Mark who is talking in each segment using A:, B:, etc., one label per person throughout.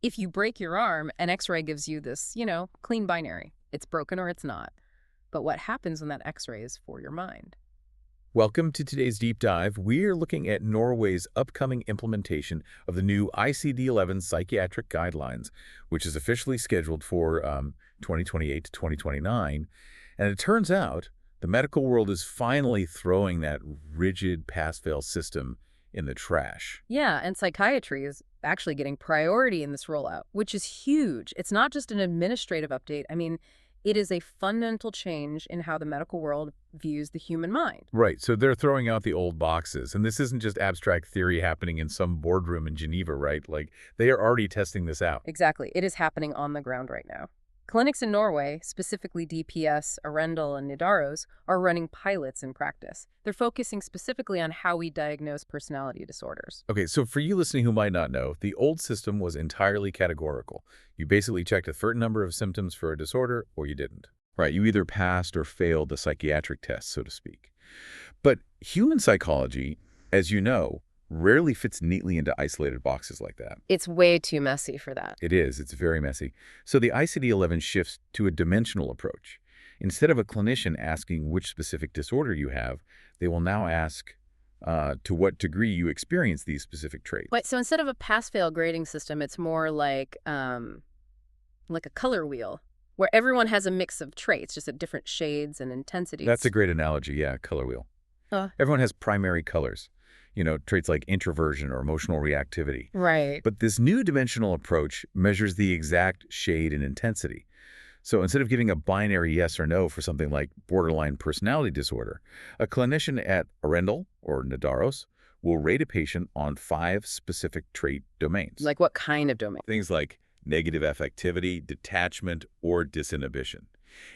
A: If you break your arm, an X-ray gives you this, clean binary. It's broken or it's not. But what happens when that X-ray is for your mind?
B: Welcome to today's deep dive. We're looking at Norway's upcoming implementation of the new ICD-11 psychiatric guidelines, which is officially scheduled for 2028 to 2029. And it turns out the medical world is finally throwing that rigid pass-fail system in the trash.
A: Yeah, and psychiatry is actually getting priority in this rollout, which is huge. It's not just an administrative update. I mean, it is a fundamental change in how the medical world views the human mind.
B: Right, so they're throwing out the old boxes. And this isn't just abstract theory happening in some boardroom in Geneva, right? Like, they are already testing this out.
A: Exactly. It is happening on the ground right now. Clinics in Norway, specifically DPS Arendal and Nidaros, are running pilots in practice. They're focusing specifically on how we diagnose personality disorders.
B: Okay, so for you listening who might not know, the old system was entirely categorical. You basically checked a certain number of symptoms for a disorder, or you didn't. Right, you either passed or failed the psychiatric test, so to speak. But human psychology, as you know, rarely fits neatly into isolated boxes like that.
A: It's way too messy for that.
B: It is. It's very messy. So the ICD-11 shifts to a dimensional approach. Instead of a clinician asking which specific disorder you have, they will now ask to what degree you experience these specific traits.
A: Wait, so instead of a pass-fail grading system, it's more like a color wheel, where everyone has a mix of traits, just at different shades and intensities.
B: That's a great analogy, yeah, color wheel. Everyone has primary colors. Traits like introversion or emotional reactivity.
A: Right.
B: But this new dimensional approach measures the exact shade and intensity. So instead of giving a binary yes or no for something like borderline personality disorder, a clinician at Arendal or Nidaros will rate a patient on 5 specific trait domains.
A: Like what kind of domain?
B: Things like negative affectivity, detachment, or disinhibition.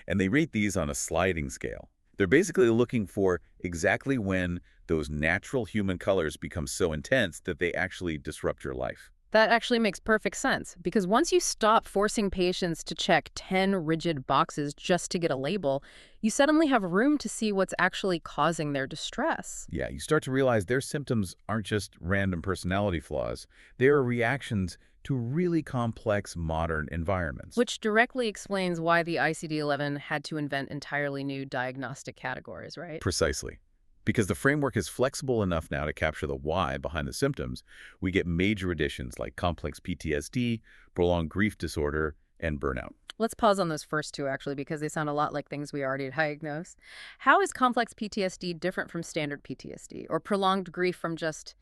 B: And they rate these on a sliding scale. They're basically looking for exactly when those natural human colors become so intense that they actually disrupt your life.
A: That actually makes perfect sense, because once you stop forcing patients to check 10 rigid boxes just to get a label, you suddenly have room to see what's actually causing their distress.
B: Yeah, you start to realize their symptoms aren't just random personality flaws. They are reactions to really complex modern environments.
A: Which directly explains why the ICD-11 had to invent entirely new diagnostic categories, right?
B: Precisely. Because the framework is flexible enough now to capture the why behind the symptoms, we get major additions like complex PTSD, prolonged grief disorder, and burnout.
A: Let's pause on those first two, actually, because they sound a lot like things we already diagnose. How is complex PTSD different from standard PTSD, or prolonged grief from just,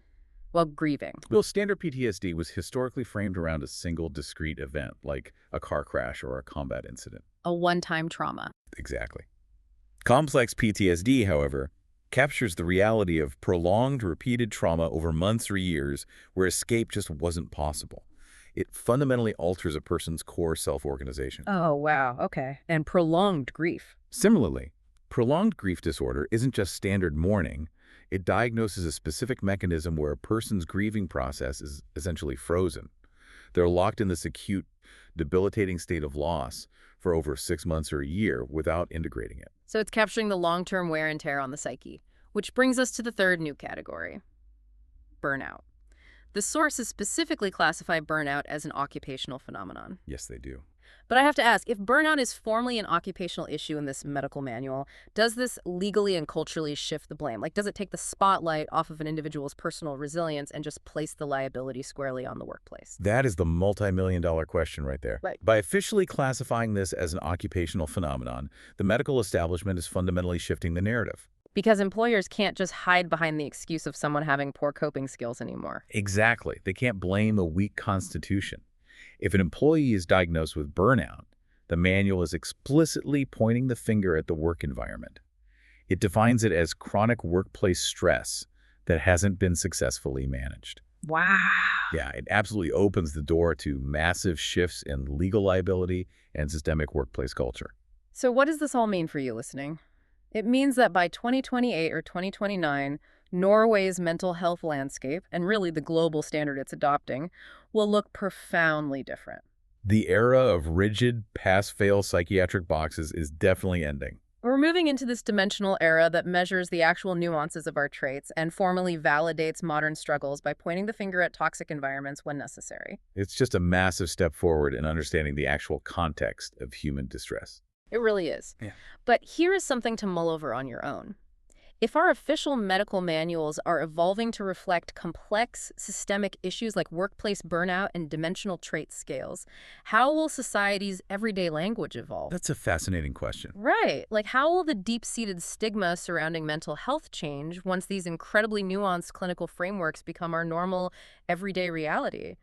A: grieving?
B: Well, standard PTSD was historically framed around a single discrete event, like a car crash or a combat incident.
A: A one-time trauma.
B: Exactly. Complex PTSD, however, captures the reality of prolonged, repeated trauma over months or years where escape just wasn't possible. It fundamentally alters a person's core self-organization.
A: Oh, wow. Okay. And prolonged grief.
B: Similarly, prolonged grief disorder isn't just standard mourning. It diagnoses a specific mechanism where a person's grieving process is essentially frozen. They're locked in this acute, debilitating state of loss for over 6 months or a year without integrating it.
A: So it's capturing the long-term wear and tear on the psyche, which brings us to the third new category, burnout. The sources specifically classify burnout as an occupational phenomenon.
B: Yes, they do.
A: But I have to ask, if burnout is formally an occupational issue in this medical manual, does this legally and culturally shift the blame? Like, does it take the spotlight off of an individual's personal resilience and just place the liability squarely on the workplace?
B: That is the multi-million-dollar question right there.
A: Right.
B: By officially classifying this as an occupational phenomenon, the medical establishment is fundamentally shifting the narrative.
A: Because employers can't just hide behind the excuse of someone having poor coping skills anymore.
B: Exactly. They can't blame a weak constitution. If an employee is diagnosed with burnout, the manual is explicitly pointing the finger at the work environment. It defines it as chronic workplace stress that hasn't been successfully managed.
A: Wow.
B: Yeah, it absolutely opens the door to massive shifts in legal liability and systemic workplace culture.
A: So what does this all mean for you listening? It means that by 2028 or 2029, Norway's mental health landscape, and really the global standard it's adopting, will look profoundly different.
B: The era of rigid, pass-fail psychiatric boxes is definitely ending.
A: We're moving into this dimensional era that measures the actual nuances of our traits and formally validates modern struggles by pointing the finger at toxic environments when necessary.
B: It's just a massive step forward in understanding the actual context of human distress.
A: It really is.
B: Yeah.
A: But here is something to mull over on your own. If our official medical manuals are evolving to reflect complex systemic issues like workplace burnout and dimensional trait scales, how will society's everyday language evolve?
B: That's a fascinating question.
A: Right. Like, how will the deep-seated stigma surrounding mental health change once these incredibly nuanced clinical frameworks become our normal, everyday reality?